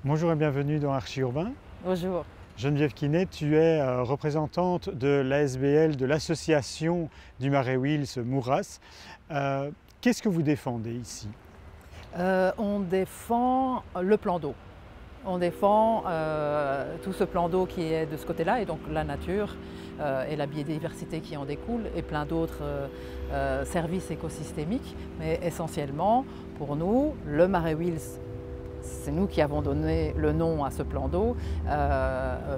Bonjour et bienvenue dans Archi-Urbain. Bonjour. Geneviève Quinet, tu es représentante de l'ASBL, de l'association du Marais Wils Mouras. Qu'est-ce que vous défendez ici? On défend le plan d'eau. On défend tout ce plan d'eau qui est de ce côté-là, et donc la nature et la biodiversité qui en découle, et plein d'autres services écosystémiques. Mais essentiellement, pour nous, le Marais Wils, c'est nous qui avons donné le nom à ce plan d'eau,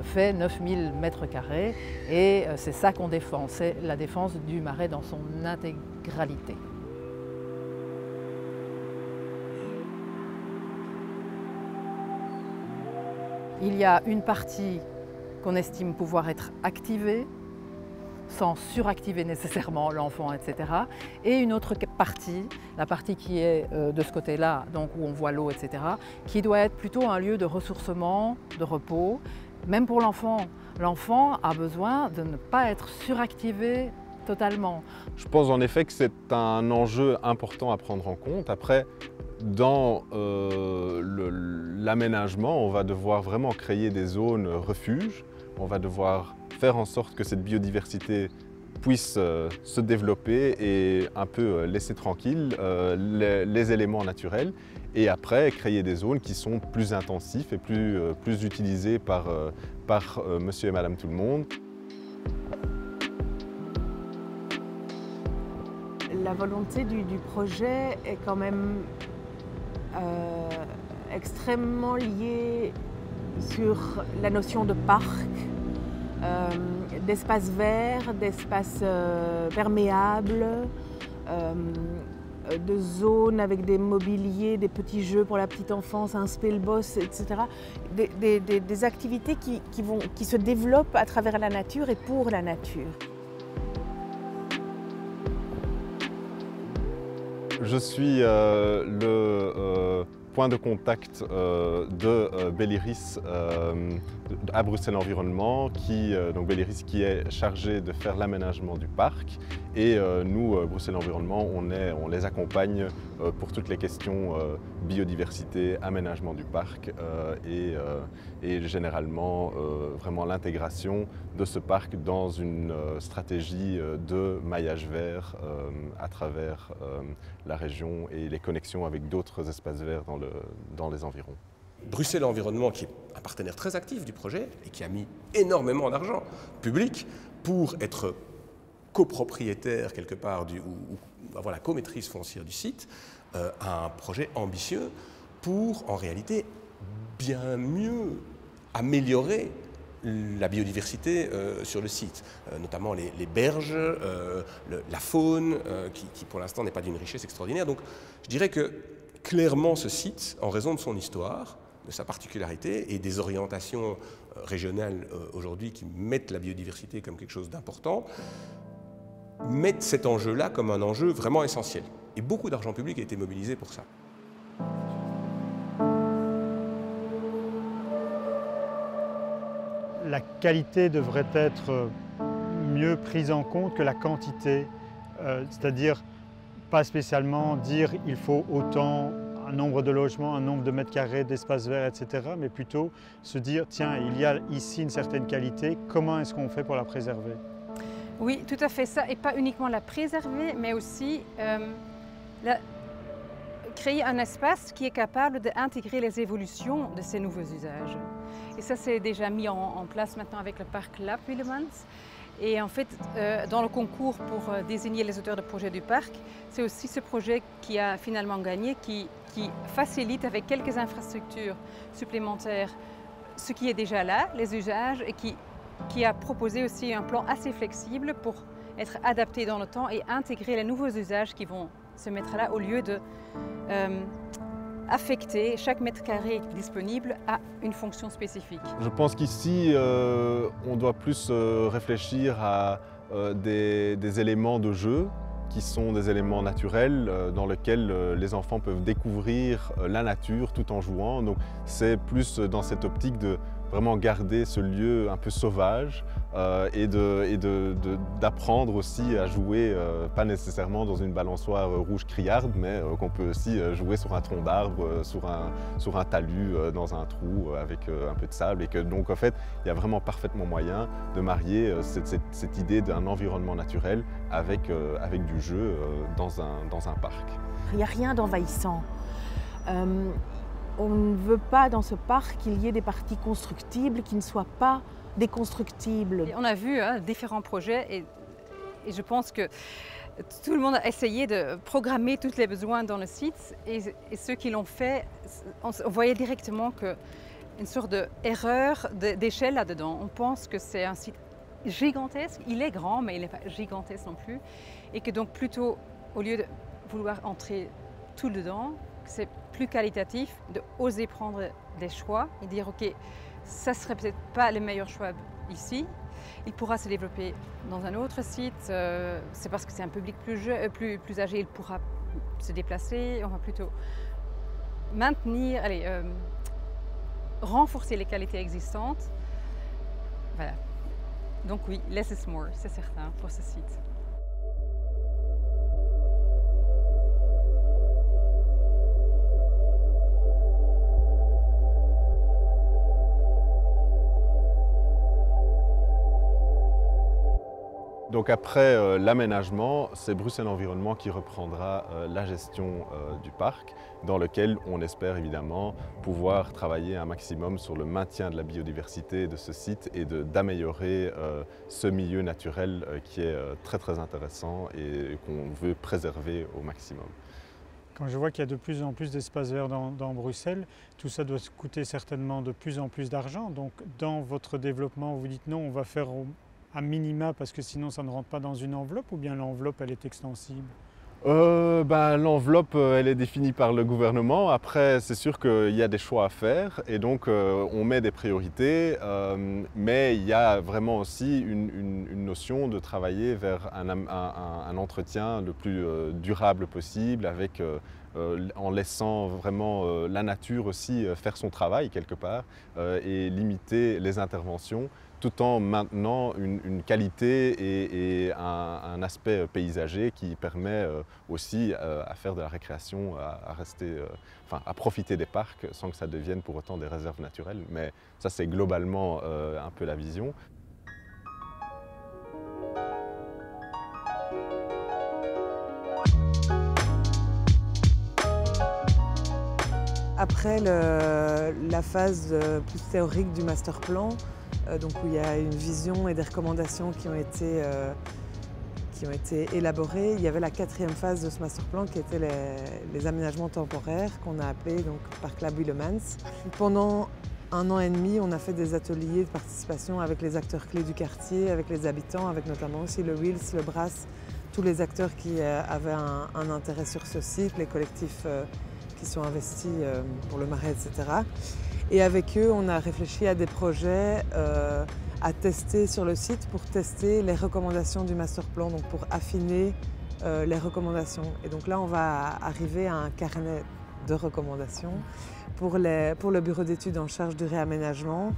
fait 9000 m², et c'est ça qu'on défend, c'est la défense du marais dans son intégralité. Il y a une partie qu'on estime pouvoir être activée, sans suractiver nécessairement l'enfant, etc. Et une autre partie, la partie qui est de ce côté-là, donc où on voit l'eau, etc., qui doit être plutôt un lieu de ressourcement, de repos, même pour l'enfant. L'enfant a besoin de ne pas être suractivé totalement. Je pense en effet que c'est un enjeu important à prendre en compte. Après, dans l'aménagement, on va devoir vraiment créer des zones refuges. On va devoir faire en sorte que cette biodiversité puisse se développer et un peu laisser tranquille les éléments naturels. Et après, créer des zones qui sont plus intensifs et plus utilisées par monsieur et madame tout le monde. La volonté du projet est quand même extrêmement liée sur la notion de parc, d'espace vert, d'espace perméable, de zones avec des mobiliers, des petits jeux pour la petite enfance, un spellboss, etc. Des activités qui se développent à travers la nature et pour la nature. Je suis le point de contact de Belliris à Bruxelles Environnement, donc Belliris qui est chargé de faire l'aménagement du parc. Et nous, Bruxelles Environnement, on les accompagne pour toutes les questions biodiversité, aménagement du parc et généralement vraiment l'intégration de ce parc dans une stratégie de maillage vert à travers la région et les connexions avec d'autres espaces verts dans les environs. Bruxelles Environnement, qui est un partenaire très actif du projet et qui a mis énormément d'argent public pour être copropriétaire quelque part ou avoir la comaîtrise foncière du site, a un projet ambitieux pour en réalité bien mieux améliorer la biodiversité sur le site, notamment les berges, la faune, qui pour l'instant n'est pas d'une richesse extraordinaire. Donc je dirais que clairement ce site, en raison de son histoire, de sa particularité et des orientations régionales aujourd'hui qui mettent la biodiversité comme quelque chose d'important, mettent cet enjeu-là comme un enjeu vraiment essentiel. Et beaucoup d'argent public a été mobilisé pour ça. La qualité devrait être mieux prise en compte que la quantité, c'est-à-dire pas spécialement dire il faut autant, un nombre de logements, un nombre de mètres carrés, d'espaces verts, etc. Mais plutôt se dire tiens, il y a ici une certaine qualité, comment est-ce qu'on fait pour la préserver? Oui, tout à fait ça, et pas uniquement la préserver, mais aussi créer un espace qui est capable d'intégrer les évolutions de ces nouveaux usages. Et ça, c'est déjà mis en place maintenant avec le parc Laap Willeman. Et en fait, dans le concours pour désigner les auteurs de projets du parc, c'est aussi ce projet qui a finalement gagné, qui facilite avec quelques infrastructures supplémentaires ce qui est déjà là, les usages, et qui a proposé aussi un plan assez flexible pour être adapté dans le temps et intégrer les nouveaux usages qui vont se mettre là au lieu de affecter chaque mètre carré disponible à une fonction spécifique. Je pense qu'ici, on doit plus réfléchir à des éléments de jeu qui sont des éléments naturels dans lesquels les enfants peuvent découvrir la nature tout en jouant. Donc c'est plus dans cette optique vraiment garder ce lieu un peu sauvage et d'apprendre aussi à jouer, pas nécessairement dans une balançoire rouge criarde, mais qu'on peut aussi jouer sur un tronc d'arbre, sur un talus, dans un trou avec un peu de sable, et que donc en fait il y a vraiment parfaitement moyen de marier cette idée d'un environnement naturel avec du jeu dans un parc. Il n'y a rien d'envahissant. On ne veut pas dans ce parc qu'il y ait des parties constructibles qui ne soient pas déconstructibles. Et on a vu différents projets et je pense que tout le monde a essayé de programmer tous les besoins dans le site et ceux qui l'ont fait, on voyait directement qu'une sorte d'erreur d'échelle là-dedans. On pense que c'est un site gigantesque, il est grand mais il n'est pas gigantesque non plus, et que donc plutôt au lieu de vouloir entrer tout dedans, c'est plus qualitatif de oser prendre des choix et dire ok, ça serait peut-être pas le meilleur choix ici, il pourra se développer dans un autre site, c'est parce que c'est un public plus âgé, il pourra se déplacer, on va plutôt maintenir, renforcer les qualités existantes. Voilà. Donc oui, less is more, c'est certain pour ce site. Donc après l'aménagement, c'est Bruxelles Environnement qui reprendra la gestion du parc, dans lequel on espère évidemment pouvoir travailler un maximum sur le maintien de la biodiversité de ce site et d'améliorer ce milieu naturel qui est très intéressant et qu'on veut préserver au maximum. Quand je vois qu'il y a de plus en plus d'espaces verts dans Bruxelles, tout ça doit coûter certainement de plus en plus d'argent. Donc dans votre développement, vous dites non, on va faire à minima parce que sinon ça ne rentre pas dans une enveloppe, ou bien l'enveloppe elle est extensible? L'enveloppe elle est définie par le gouvernement. Après c'est sûr qu'il y a des choix à faire et donc on met des priorités, mais il y a vraiment aussi une notion de travailler vers un entretien le plus durable possible, avec en laissant vraiment la nature aussi faire son travail quelque part et limiter les interventions, tout en maintenant une qualité et un aspect paysager qui permet aussi à faire de la récréation, à profiter des parcs sans que ça devienne pour autant des réserves naturelles. Mais ça, c'est globalement un peu la vision. Après la phase plus théorique du master plan, donc où il y a une vision et des recommandations qui ont été élaborées, il y avait la 4e phase de ce master plan qui était les aménagements temporaires qu'on a appelés donc Parc Lab Wielemans. Pendant 1 an et demi, on a fait des ateliers de participation avec les acteurs clés du quartier, avec les habitants, avec notamment aussi le Wils, le Brass, tous les acteurs qui avaient un intérêt sur ce site, les collectifs qui sont investis pour le Marais, etc. Et avec eux, on a réfléchi à des projets à tester sur le site pour tester les recommandations du master plan, donc pour affiner les recommandations. Et donc là, on va arriver à un carnet de recommandations pour le bureau d'études en charge du réaménagement.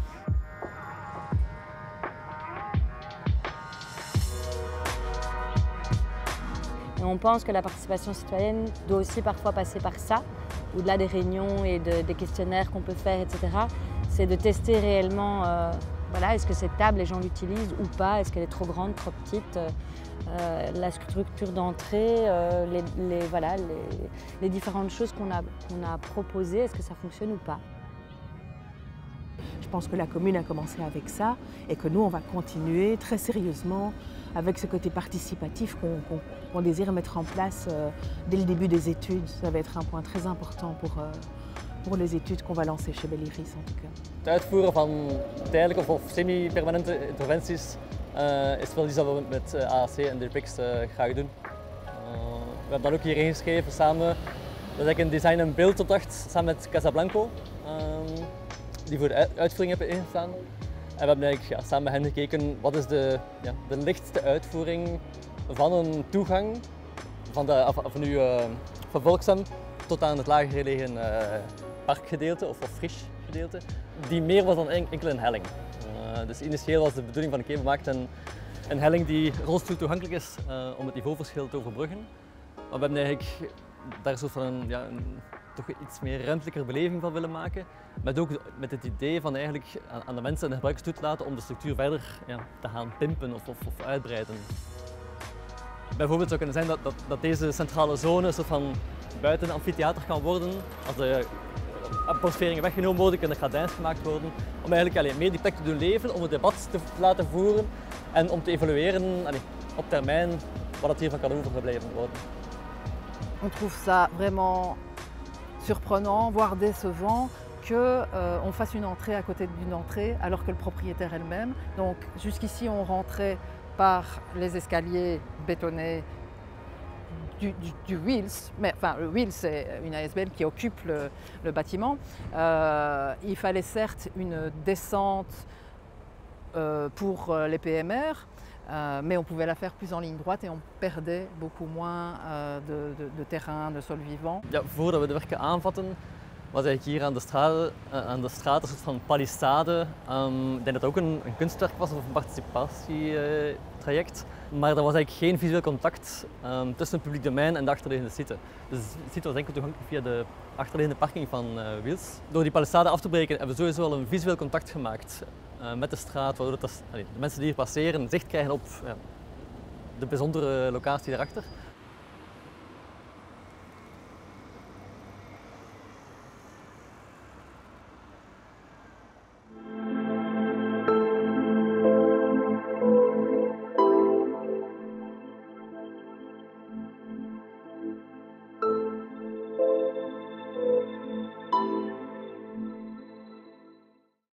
Et on pense que la participation citoyenne doit aussi parfois passer par ça, au-delà des réunions et des questionnaires qu'on peut faire, etc. C'est de tester réellement, est-ce que cette table, les gens l'utilisent ou pas, est-ce qu'elle est trop grande, trop petite, la structure d'entrée, les différentes choses qu'on a proposées, est-ce que ça fonctionne ou pas? Je pense que la commune a commencé avec ça et que nous, on va continuer très sérieusement avec ce côté participatif qu'on désire mettre en place dès le début des études. Ça va être un point très important pour les études qu'on va lancer chez Bell'iris en tout cas. Het uitvoeren van tijdelijke of semi-permanente interventies is wel iets dat we met AAC en DRPX graag doen. We hebben dat ook hier ingeschreven samen. Dat is eigenlijk een design- en beeldopdracht samen met Casablanco, die voor de uitvoering hebben ingestaan. En we hebben eigenlijk samen met hen gekeken wat is de lichtste uitvoering van een toegang van uw vervolgstem tot aan het lager gelegen parkgedeelte of frisch gedeelte. die meer was dan enkel een helling. Dus initieel was de bedoeling van Ikea, we maakten een helling die rolstoel toegankelijk is om het niveauverschil te overbruggen. Maar we hebben eigenlijk daar zo van een toch iets meer ruimtelijke beleving van willen maken. Met ook met het idee van eigenlijk aan de mensen en de gebruikers toe te laten om de structuur verder te gaan pimpen of uitbreiden. Bijvoorbeeld zou kunnen zijn dat deze centrale zone een soort van buiten een amfitheater kan worden. Als de aposteringen weggenomen worden, kunnen er gradijns gemaakt worden. Om eigenlijk meer die plek te doen leven, om het debat te laten voeren en om te evalueren op termijn wat het hiervan kan overgebleven worden. On trouve ça vraiment surprenant, voire décevant, qu'on fasse une entrée à côté d'une entrée alors que le propriétaire est le même. Donc jusqu'ici on rentrait par les escaliers bétonnés du Wils, mais enfin le Wils c'est une ASBL qui occupe le bâtiment. Il fallait certes une descente pour les PMR, mais on pouvait la faire plus en ligne droite et on perdait beaucoup moins de terrain, de sol vivant. Ja, voordat we de werken aanvatten, was eigenlijk hier aan de straat een soort van palissade. Ik denk dat het ook een kunstwerk was of een participatietraject. Maar er was eigenlijk geen visueel contact tussen het publiek domein en de achterliggende site. Dus de site was enkel toegankelijk via de achterliggende parking van Wils. Door die palissade af te breken hebben we sowieso al een visueel contact gemaakt met de straat, waardoor de mensen die hier passeren zicht krijgen op de bijzondere locatie daarachter.